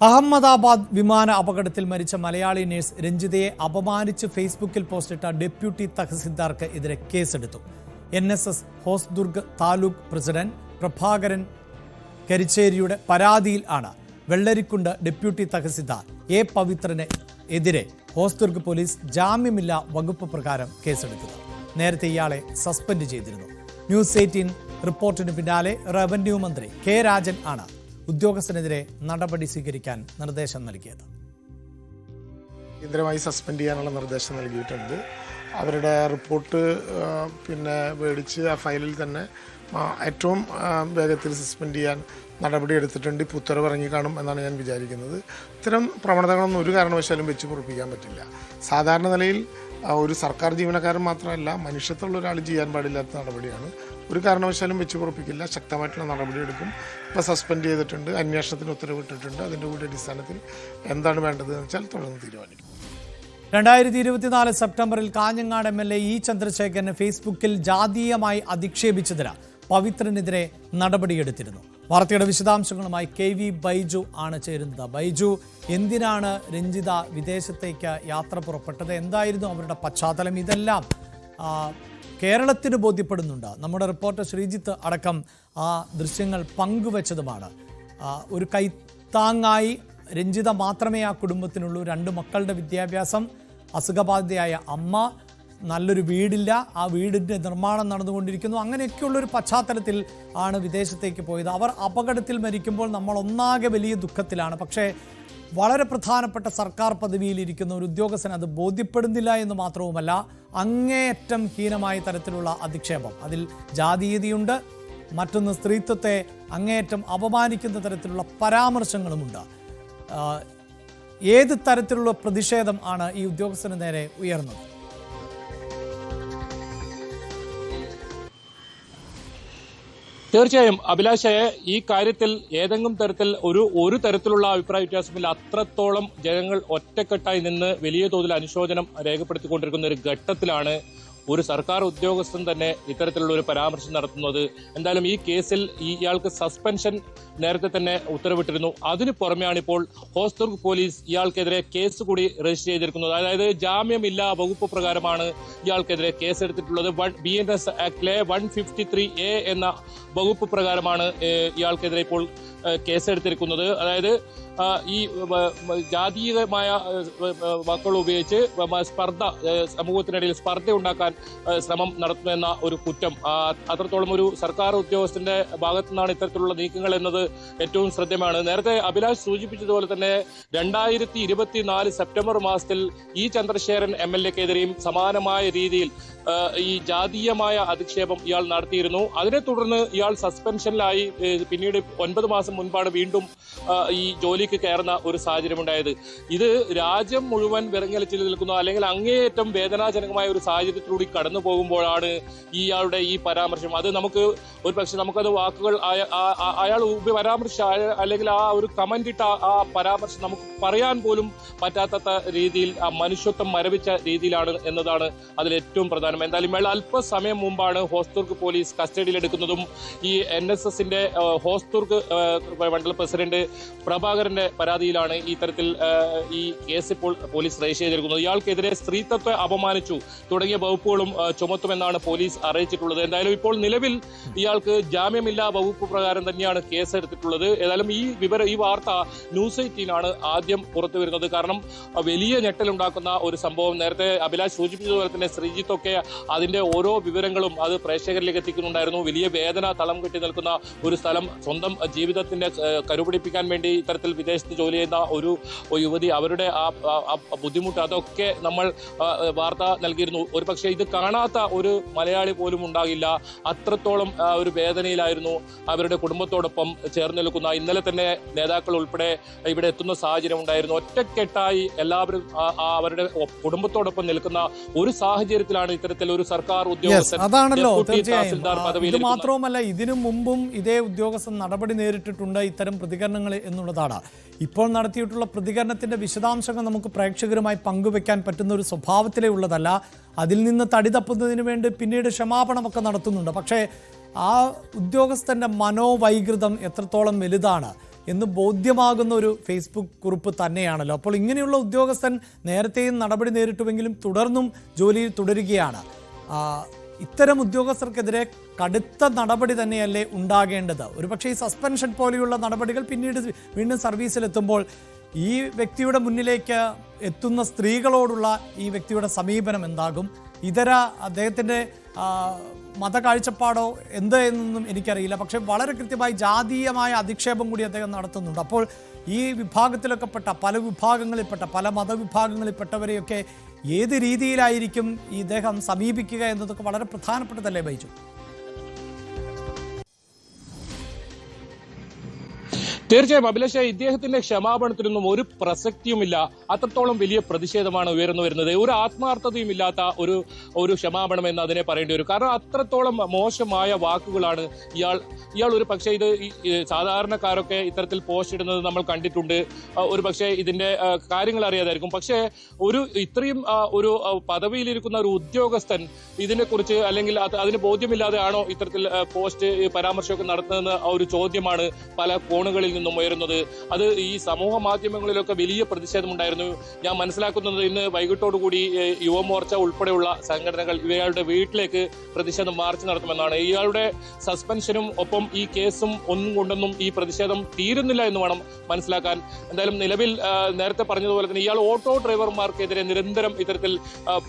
അഹമ്മദാബാദ് വിമാന അപകടത്തിൽ മരിച്ച മലയാളി നഴ്സ് രഞ്ജിതയെ അപമാനിച്ച് ഫേസ്ബുക്കിൽ പോസ്റ്റിട്ട ഡെപ്യൂട്ടി തഹസിൽദാർക്ക് എതിരെ കേസെടുത്തു. NSS ഹോസ്ദുർഗ് താലൂക്ക് പ്രസിഡന്റ് പ്രഭാകരൻ കരിച്ചേരിയുടെ പരാതിയിൽ ആണ് വെള്ളരിക്കുണ്ട് ഡെപ്യൂട്ടി തഹസിൽദാർ എ പവിത്രന് എതിരെ ഹോസ്ദുർഗ് പോലീസ് ജാമ്യമില്ലാ വകുപ്പ് പ്രകാരം കേസെടുത്തത്. നേരത്തെ ഇയാളെ സസ്പെൻഡ് ചെയ്തിരുന്നു. ന്യൂസ് 18 റിപ്പോർട്ടിന് പിന്നാലെ റവന്യൂ മന്ത്രി കെ രാജൻ ആണ് ഉദ്യോഗസ്ഥനെതിരെ നടപടി സ്വീകരിക്കാൻ നിർദ്ദേശം നൽകിയത്. കേന്ദ്രമായി സസ്പെൻഡ് ചെയ്യാനുള്ള നിർദ്ദേശം നൽകിയിട്ടുണ്ട്. അവരുടെ റിപ്പോർട്ട് മേടിച്ച് ആ ഫയലിൽ തന്നെ ഏറ്റവും വേഗത്തിൽ സസ്പെൻഡ് ചെയ്യാൻ നടപടി എടുത്തിട്ടുണ്ട്. ഇപ്പോൾ ഉത്തരവ് ഇറങ്ങി കാണും എന്നാണ് ഞാൻ വിചാരിക്കുന്നത്. ഇത്തരം പ്രവണതകളൊന്നും ഒരു കാരണവശാലും വെച്ച് പൊറുപ്പിക്കാൻ പറ്റില്ല. സാധാരണ നിലയിൽ ഒരു സർക്കാർ ജീവനക്കാരൻ മാത്രമല്ല, മനുഷ്യത്വമുള്ള ഒരാൾ ചെയ്യാൻ പാടില്ലാത്ത നടപടിയാണ്. ഒരു കാരണവശാലും വെച്ച് പൊറുപ്പിക്കില്ല. ശക്തമായിട്ടുള്ള നടപടി എടുക്കും. ഇപ്പോൾ സസ്പെൻഡ് ചെയ്തിട്ടുണ്ട്, അന്വേഷണത്തിന് ഉത്തരവിട്ടിട്ടുണ്ട്. അതിൻ്റെ കൂടി അടിസ്ഥാനത്തിൽ എന്താണ് വേണ്ടതെന്ന് വെച്ചാൽ തുടർന്ന് തീരുമാനിക്കും. 2024 സെപ്റ്റംബറിൽ കാഞ്ഞങ്ങാട് MLA ഇ ചന്ദ്രശേഖരനെ ഫേസ്ബുക്കിൽ ജാതീയമായി അധിക്ഷേപിച്ചതിന് പവിത്രനെതിരെ നടപടിയെടുത്തിരുന്നു. വാർത്തയുടെ വിശദാംശങ്ങളുമായി KV ബൈജു ആണ് ചേരുന്നത്. ബൈജു, എന്തിനാണ് രഞ്ജിത വിദേശത്തേക്ക് യാത്ര പുറപ്പെട്ടത്? എന്തായിരുന്നു അവരുടെ പശ്ചാത്തലം? ഇതെല്ലാം കേരളത്തിന് ബോധ്യപ്പെടുന്നുണ്ട്. നമ്മുടെ റിപ്പോർട്ടർ ശ്രീജിത്ത് അടക്കം ആ ദൃശ്യങ്ങൾ പങ്കുവച്ചതുമാണ്. ഒരു കൈത്താങ്ങായി രഞ്ജിത മാത്രമേ ആ കുടുംബത്തിനുള്ളൂ. 2 മക്കളുടെ വിദ്യാഭ്യാസം, അസുഖബാധിതയായ അമ്മ, നല്ലൊരു വീടില്ല, ആ വീടിൻ്റെ നിർമ്മാണം നടന്നുകൊണ്ടിരിക്കുന്നു. അങ്ങനെയൊക്കെയുള്ളൊരു പശ്ചാത്തലത്തിൽ ആണ് വിദേശത്തേക്ക് പോയത്. അവർ അപകടത്തിൽ മരിക്കുമ്പോൾ നമ്മൾ ഒന്നാകെ വലിയ ദുഃഖത്തിലാണ്. പക്ഷേ വളരെ പ്രധാനപ്പെട്ട സർക്കാർ പദവിയിലിരിക്കുന്ന ഒരു ഉദ്യോഗസ്ഥൻ അത് ബോധ്യപ്പെടുന്നില്ല എന്ന് മാത്രവുമല്ല, അങ്ങേയറ്റം ഹീനമായ തരത്തിലുള്ള അധിക്ഷേപം, അതിൽ ജാതീയതയുണ്ട്, മറ്റൊന്ന് സ്ത്രീത്വത്തെ അങ്ങേയറ്റം അപമാനിക്കുന്ന തരത്തിലുള്ള പരാമർശങ്ങളുമുണ്ട്. ഏത് തരത്തിലുള്ള പ്രതിഷേധം ആണ് ഈ ഉദ്യോഗസ്ഥന് നേരെ ഉയർന്നത്? തീർച്ചയായും അഭിലാഷയെ, ഈ കാര്യത്തിൽ ഏതെങ്കിലും തരത്തിൽ ഒരു തരത്തിലുള്ള അഭിപ്രായ വ്യത്യാസമില്ല. അത്രത്തോളം ജനങ്ങൾ ഒറ്റക്കെട്ടായി നിന്ന് വലിയ തോതിൽ അനുശോചനം രേഖപ്പെടുത്തിക്കൊണ്ടിരിക്കുന്ന ഒരു ഘട്ടത്തിലാണ് ഒരു സർക്കാർ ഉദ്യോഗസ്ഥൻ തന്നെ ഇത്തരത്തിലുള്ള ഒരു പരാമർശം നടത്തുന്നത്. എന്തായാലും ഈ കേസിൽ ഇയാൾക്ക് സസ്പെൻഷൻ നേരത്തെ തന്നെ ഉത്തരവിട്ടിരുന്നു. അതിന് പുറമെയാണ് ഇപ്പോൾ ഹോസ്ദുർഗ് പോലീസ് ഇയാൾക്കെതിരെ കേസ് കൂടി രജിസ്റ്റർ ചെയ്തിരിക്കുന്നത്. അതായത് ജാമ്യമില്ലാ വകുപ്പ് പ്രകാരമാണ് ഇയാൾക്കെതിരെ കേസെടുത്തിട്ടുള്ളത്. BNS ആക്ടിലെ 153A എന്ന വകുപ്പ് പ്രകാരമാണ് ഇയാൾക്കെതിരെ ഇപ്പോൾ കേസെടുത്തിരിക്കുന്നത്. അതായത് ഈ ജാതീയമായ വാക്കുകൾ ഉപയോഗിച്ച് സമൂഹത്തിനിടയിൽ സ്പർദ്ധ ഉണ്ടാക്കാൻ ശ്രമം നടത്തുമെന്ന ഒരു കുറ്റം, അത്രത്തോളം ഒരു സർക്കാർ ഉദ്യോഗസ്ഥന്റെ ഭാഗത്തു നിന്നാണ് ഇത്തരത്തിലുള്ള നീക്കങ്ങൾ എന്നത് ഏറ്റവും ശ്രദ്ധേയമാണ്. നേരത്തെ അഭിലാഷ് സൂചിപ്പിച്ചതുപോലെ തന്നെ 2024 സെപ്റ്റംബർ മാസത്തിൽ ഇ ചന്ദ്രശേഖരൻ MLAക്കെതിരെയും സമാനമായ രീതിയിൽ ഈ ജാതീയമായ അധിക്ഷേപം ഇയാൾ നടത്തിയിരുന്നു. അതിനെ തുടർന്ന് ഇയാൾ സസ്പെൻഷനിലായി. പിന്നീട് 9 മാസം മുൻപാണ് വീണ്ടും ഈ ജോലിക്ക് കയറുന്ന ഒരു സാഹചര്യം ഉണ്ടായത്. ഇത് രാജ്യം മുഴുവൻ വിറങ്ങലിച്ച് നിൽക്കുന്ന, അല്ലെങ്കിൽ അങ്ങേയറ്റം വേദനാജനകമായ ഒരു സാഹചര്യത്തിലൂടെ കടന്നു പോകുമ്പോഴാണ് ഇയാളുടെ ഈ പരാമർശം. അത് നമുക്കത് വാക്കുകൾ അയാൾ പരാമർശിച്ച, അല്ലെങ്കിൽ ആ ഒരു കമന്റ് ഇട്ട ആ പരാമർശം നമുക്ക് പറയാൻ പോലും പറ്റാത്ത രീതിയിൽ ആ മനുഷ്യത്വം മരവിച്ച രീതിയിലാണ് എന്നതാണ് അതിൽ ഏറ്റവും പ്രധാനം. എന്തായാലും അല്പസമയം മുമ്പാണ് ഹോസ്ദുർഗ് പോലീസ് കസ്റ്റഡിയിലെടുക്കുന്നതും ഈ NSSന്റെ ഹോസ്ദുർഗ് മണ്ഡല പ്രസിഡന്റ് പ്രഭാകരന്റെ പരാതിയിലാണ് ഈ തരത്തിൽ ഈ കേസ് ഇപ്പോൾ പോലീസ് രജിസ്റ്റർ ചെയ്തിരിക്കുന്നത്. ഇയാൾക്കെതിരെ സ്ത്രീത്വത്തെ അപമാനിച്ചു തുടങ്ങിയ വകുപ്പുകളും ചുമത്തുമെന്നാണ് പോലീസ് അറിയിച്ചിട്ടുള്ളത്. എന്തായാലും ഇപ്പോൾ നിലവിൽ ഇയാൾക്ക് ജാമ്യമില്ലാ വകുപ്പ് പ്രകാരം തന്നെയാണ് കേസ് എടുത്തിട്ടുള്ളത്. ഏതായാലും ഈ വാർത്ത ന്യൂസ് 18 ആദ്യം പുറത്തു വരുന്നത്. കാരണം വലിയ ഞെട്ടലുണ്ടാക്കുന്ന ഒരു സംഭവം. നേരത്തെ അഭിലാഷ് സൂചിപ്പിച്ചതുപോലെ തന്നെ ശ്രീജിത്തൊക്കെ അതിന്റെ ഓരോ വിവരങ്ങളും അത് പ്രേക്ഷകരിലേക്ക് എത്തിക്കുന്നുണ്ടായിരുന്നു. വലിയ വേദന തളം കെട്ടി നിൽക്കുന്ന ഒരു സ്ഥലം, സ്വന്തം ജീവിതത്തിന്റെ കരുപിടിപ്പിക്കാൻ വേണ്ടി ഇത്തരത്തിൽ വിദേശത്ത് ജോലി ചെയ്യുന്ന ഒരു യുവതി, അവരുടെ ആ ബുദ്ധിമുട്ട്, അതൊക്കെ നമ്മൾ വാർത്ത നൽകിയിരുന്നു. ഒരു പക്ഷേ ഇത് കാണാത്ത ഒരു മലയാളി പോലും ഉണ്ടാകില്ല. അത്രത്തോളം ഒരു വേദനയിലായിരുന്നു അവരുടെ കുടുംബത്തോടൊപ്പം ചേർന്ന് നിൽക്കുന്ന. ഇന്നലെ തന്നെ നേതാക്കൾ ഉൾപ്പെടെ ഇവിടെ എത്തുന്ന സാഹചര്യം ഉണ്ടായിരുന്നു. ഒറ്റക്കെട്ടായി എല്ലാവരും അവരുടെ കുടുംബത്തോടൊപ്പം നിൽക്കുന്ന ഒരു സാഹചര്യത്തിലാണ് ഇത്തരത്തിൽ ഒരു സർക്കാർ ഉദ്യോഗസ്ഥൻ. അതാണല്ലോ ഇത് മാത്രവുമല്ല, ഇതിനു മുമ്പും ഇതേ ഉദ്യോഗസ്ഥൻ നടപടി നേരിട്ടിട്ടുണ്ട് ഇത്തരം പ്രതികരണങ്ങൾ എന്നുള്ളതാണ്. ഇപ്പോൾ നടത്തിയിട്ടുള്ള പ്രതികരണത്തിന്റെ വിശദാംശങ്ങൾ നമുക്ക് പ്രേക്ഷകരുമായി പങ്കുവെക്കാൻ പറ്റുന്ന ഒരു സ്വഭാവത്തിലേ ഉള്ളതല്ല. അതിൽ നിന്ന് തടി തപ്പുന്നതിന് വേണ്ടി പിന്നീട് ക്ഷമാപണമൊക്കെ നടത്തുന്നുണ്ട്. പക്ഷേ ആ ഉദ്യോഗസ്ഥന്റെ മനോവൈകൃതം എത്രത്തോളം വലുതാണ് എന്ന് ബോധ്യമാകുന്ന ഒരു ഫേസ്ബുക്ക് കുറിപ്പ് തന്നെയാണല്ലോ. അപ്പോൾ ഇങ്ങനെയുള്ള ഉദ്യോഗസ്ഥൻ നേരത്തെയും നടപടി നേരിട്ടുവെങ്കിലും തുടർന്നും ജോലിയിൽ തുടരുകയാണ്. ഇത്തരം ഉദ്യോഗസ്ഥർക്കെതിരെ കടുത്ത നടപടി തന്നെയല്ലേ ഉണ്ടാകേണ്ടത്? ഒരുപക്ഷെ ഈ സസ്പെൻഷൻ പോലെയുള്ള നടപടികൾ പിന്നീട് വീണ്ടും സർവീസിലെത്തുമ്പോൾ ഈ വ്യക്തിയുടെ മുന്നിലേക്ക് എത്തുന്ന സ്ത്രീകളോടുള്ള ഈ വ്യക്തിയുടെ സമീപനം എന്താകും? അദ്ദേഹത്തിൻ്റെ മതകാഴ്ചപ്പാടോ എന്ത് എന്നൊന്നും എനിക്കറിയില്ല. പക്ഷേ വളരെ കൃത്യമായി ജാതീയമായ അധിക്ഷേപം കൂടി അദ്ദേഹം നടത്തുന്നുണ്ട്. അപ്പോൾ ഈ വിഭാഗത്തിലൊക്കെ പെട്ട പല വിഭാഗങ്ങളിൽപ്പെട്ട പല മതവിഭാഗങ്ങളിൽപ്പെട്ടവരെയൊക്കെ ഏത് രീതിയിലായിരിക്കും ഇദ്ദേഹം സമീപിക്കുക എന്നതൊക്കെ വളരെ പ്രധാനപ്പെട്ടതല്ലേ ബൈജു? തീർച്ചയായും അഭിലാഷ, ഇദ്ദേഹത്തിന്റെ ക്ഷമാപണത്തിനൊന്നും ഒരു പ്രസക്തിയുമില്ല. അത്രത്തോളം വലിയ പ്രതിഷേധമാണ് ഉയർന്നു വരുന്നത്. ഒരു ആത്മാർത്ഥതയും ഇല്ലാത്ത ഒരു ക്ഷമാപണം എന്ന് അതിനെ പറയേണ്ടി വരും. കാരണം അത്രത്തോളം മോശമായ വാക്കുകളാണ് ഇയാൾ ഒരു പക്ഷേ ഇത് സാധാരണക്കാരൊക്കെ ഇത്തരത്തിൽ പോസ്റ്റ് ഇടുന്നത് നമ്മൾ കണ്ടിട്ടുണ്ട്. ഒരു പക്ഷേ ഇതിന്റെ കാര്യങ്ങൾ അറിയാതായിരിക്കും. പക്ഷേ ഇത്രയും ഒരു പദവിയിലിരിക്കുന്ന ഒരു ഉദ്യോഗസ്ഥൻ ഇതിനെക്കുറിച്ച് അല്ലെങ്കിൽ അതിന് ബോധ്യമില്ലാതെ ആണോ ഇത്തരത്തിൽ പോസ്റ്റ് പരാമർശമൊക്കെ നടത്തുന്നതെന്ന് ഒരു ചോദ്യമാണ് പല കോണുകളിൽ നിന്നും ഉയരുന്നത്. അത് ഈ സമൂഹ മാധ്യമങ്ങളിലൊക്കെ വലിയ പ്രതിഷേധമുണ്ടായിരുന്നു. ഞാൻ മനസ്സിലാക്കുന്നത് ഇന്ന് വൈകിട്ടോടുകൂടി യുവമോർച്ച ഉൾപ്പെടെയുള്ള സംഘടനകൾ ഇയാളുടെ വീട്ടിലേക്ക് പ്രതിഷേധ മാർച്ച് നടത്തുമെന്നാണ്. ഇയാളുടെ സസ്പെൻഷനും ഒപ്പം ഈ കേസും ഒന്നും കൊണ്ടൊന്നും ഈ പ്രതിഷേധം തീരുന്നില്ല എന്ന് വേണം മനസ്സിലാക്കാൻ. എന്തായാലും നിലവിൽ നേരത്തെ പറഞ്ഞതുപോലെ തന്നെ ഇയാൾ ഓട്ടോ ഡ്രൈവർമാർക്കെതിരെ നിരന്തരം ഇത്തരത്തിൽ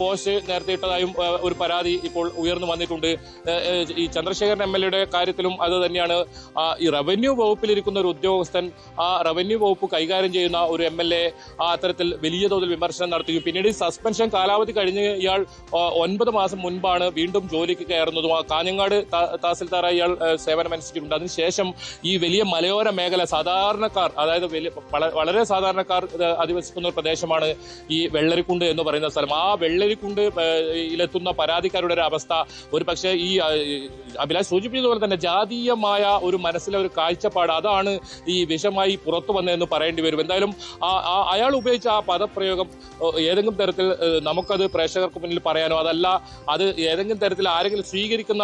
പോസ്റ്റ് നേരത്തെ ഇട്ടതായും ഒരു പരാതി ഇപ്പോൾ ഉയർന്നു വന്നിട്ടുണ്ട്. ഈ ചന്ദ്രശേഖരൻ MLA കാര്യത്തിലും അത് തന്നെയാണ്. ഈ റവന്യൂ വകുപ്പിലിരിക്കുന്ന ഒരു ഉദ്യോഗസ്ഥൻ ആ റവന്യൂ വകുപ്പ് കൈകാര്യം ചെയ്യുന്ന ഒരു MLA അത്തരത്തിൽ വലിയ തോതിൽ വിമർശനം നടത്തുകയും പിന്നീട് സസ്പെൻഷൻ കാലാവധി കഴിഞ്ഞ് ഇയാൾ 9 മാസം മുൻപാണ് വീണ്ടും ജോലിക്ക് കയറുന്നതും. കാഞ്ഞങ്ങാട് തഹസിൽദാറായി ഇയാൾ സേവനമനുഷ്ഠിച്ചിട്ടുണ്ട്. അതിനുശേഷം ഈ വലിയ മലയോര മേഖല സാധാരണക്കാർ, അതായത് വളരെ സാധാരണക്കാർ അധിവസിക്കുന്ന ഒരു പ്രദേശമാണ് ഈ വെള്ളരിക്കുണ്ട് എന്ന് പറയുന്ന സ്ഥലം. ആ വെള്ളരിക്കുണ്ടിലെത്തുന്ന പരാതിക്കാരുടെ ഒരു അവസ്ഥ ഒരു പക്ഷേ ഈ അഭിലാഷ് സൂചിപ്പിച്ചതുപോലെ തന്നെ ജാതീയമായ ഒരു മനസ്സിലെ ഒരു കാഴ്ചപ്പാട് അതാണ് ഈ വിഷമായി പുറത്തു വന്നതെന്ന് പറയേണ്ടി വരും. എന്തായാലും അയാൾ ഉപയോഗിച്ച ആ പദപ്രയോഗം ഏതെങ്കിലും തരത്തിൽ നമുക്കത് പ്രേക്ഷകർക്ക് മുന്നിൽ പറയാനോ അതല്ല അത് ഏതെങ്കിലും തരത്തിൽ ആരെങ്കിലും സ്വീകരിക്കുന്ന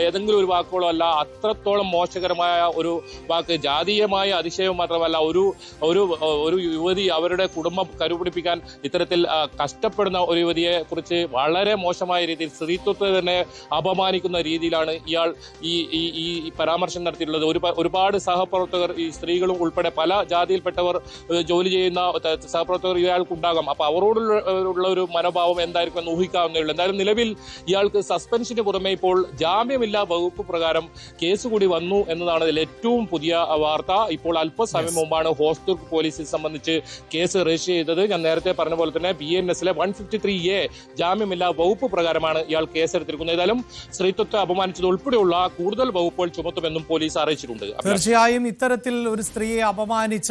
ഏതെങ്കിലും ഒരു വാക്കുകളോ അല്ല. അത്രത്തോളം മോശകരമായ ഒരു വാക്ക്, ജാതീയമായ അതിശയം മാത്രമല്ല, ഒരു യുവതി അവരുടെ കുടുംബം കരുപിടിപ്പിക്കാൻ ഇത്തരത്തിൽ കഷ്ടപ്പെടുന്ന ഒരു യുവതിയെ കുറിച്ച് വളരെ മോശമായ രീതിയിൽ സ്ത്രീത്വത്തെ തന്നെ അപമാനിക്കുന്ന രീതിയിലാണ് ഇയാൾ ഈ പരാമർശം നടത്തിയിട്ടുള്ളത്. ഒരുപാട് സഹപ്രവർത്തകർ, ഈ സ്ത്രീകളും ഉൾപ്പെടെ പല ജാതിയിൽപ്പെട്ടവർ ജോലി ചെയ്യുന്ന സഹപ്രവർത്തകർ ഇയാൾക്കുണ്ടാകാം. അപ്പൊ അവരോടുള്ള ഒരു മനോഭാവം എന്തായിരിക്കും എന്ന് ഊഹിക്കാവുന്നേ ഉള്ളൂ. എന്തായാലും നിലവിൽ ഇയാൾക്ക് സസ്പെൻഷന് പുറമെ ഇപ്പോൾ ജാമ്യമില്ലാ വകുപ്പ് പ്രകാരം കേസ് കൂടി വന്നു എന്നതാണ് ഇതിൽ ഏറ്റവും പുതിയ വാർത്ത. ഇപ്പോൾ അല്പസമയം മുമ്പാണ് ഹോസ്ദുർഗ് പോലീസിൽ സംബന്ധിച്ച് കേസ് രജിസ്റ്റർ ചെയ്തത്. ഞാൻ നേരത്തെ പറഞ്ഞ പോലെ തന്നെ BNS 153A ജാമ്യമില്ലാ വകുപ്പ് പ്രകാരമാണ് ഇയാൾ കേസെടുത്തിരിക്കുന്നത്. ഏതായാലും സ്ത്രീത്വത്തെ അപമാനിച്ചത് ഉൾപ്പെടെയുള്ള കൂടുതൽ വകുപ്പുകൾ ചുമത്തുമെന്നും പോലീസ് അറിയിച്ചിട്ടുണ്ട്. തീർച്ചയായും ഇത്തരത്തിൽ ഒരു സ്ത്രീയെ അപമാനിച്ച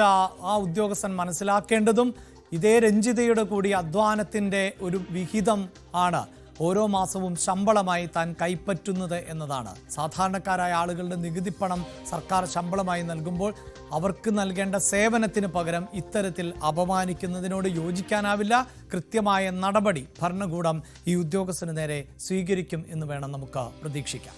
ആ ഉദ്യോഗസ്ഥൻ മനസ്സിലാക്കേണ്ടതും ഇതേ രഞ്ജിതയുടെ കൂടി അധ്വാനത്തിന്റെ ഒരു വിഹിതം ആണ് ഓരോ മാസവും ശമ്പളമായി താൻ കൈപ്പറ്റുന്നത് എന്നതാണ്. സാധാരണക്കാരായ ആളുകളുടെ നികുതിപ്പണം സർക്കാർ ശമ്പളമായി നൽകുമ്പോൾ അവർക്ക് നൽകേണ്ട സേവനത്തിന് പകരം ഇത്തരത്തിൽ അപമാനിക്കുന്നതിനോട് യോജിക്കാനാവില്ല. കൃത്യമായ നടപടി ഭരണകൂടം ഈ ഉദ്യോഗസ്ഥന് നേരെ സ്വീകരിക്കും എന്ന് വേണം നമുക്ക് പ്രതീക്ഷിക്കാം.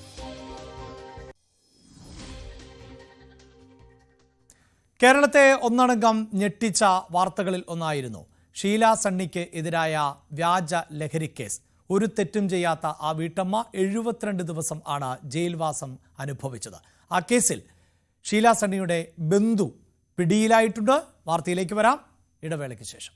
കേരളത്തെ ഒന്നടങ്കം ഞെട്ടിച്ച വാർത്തകളിൽ ഒന്നായിരുന്നു ഷീല സണ്ണിക്ക് എതിരായ വ്യാജ ലഹരിക്കേസ്. ഒരു തെറ്റും ചെയ്യാത്ത ആ വീട്ടമ്മ 72 ദിവസം ആണ് ജയിൽവാസം അനുഭവിച്ചത്. ആ കേസിൽ ഷീല സണ്ണിയുടെ ബന്ധു പിടിയിലായിട്ടുണ്ട്. വാർത്തയിലേക്ക് വരാം ഇടവേളയ്ക്ക് ശേഷം.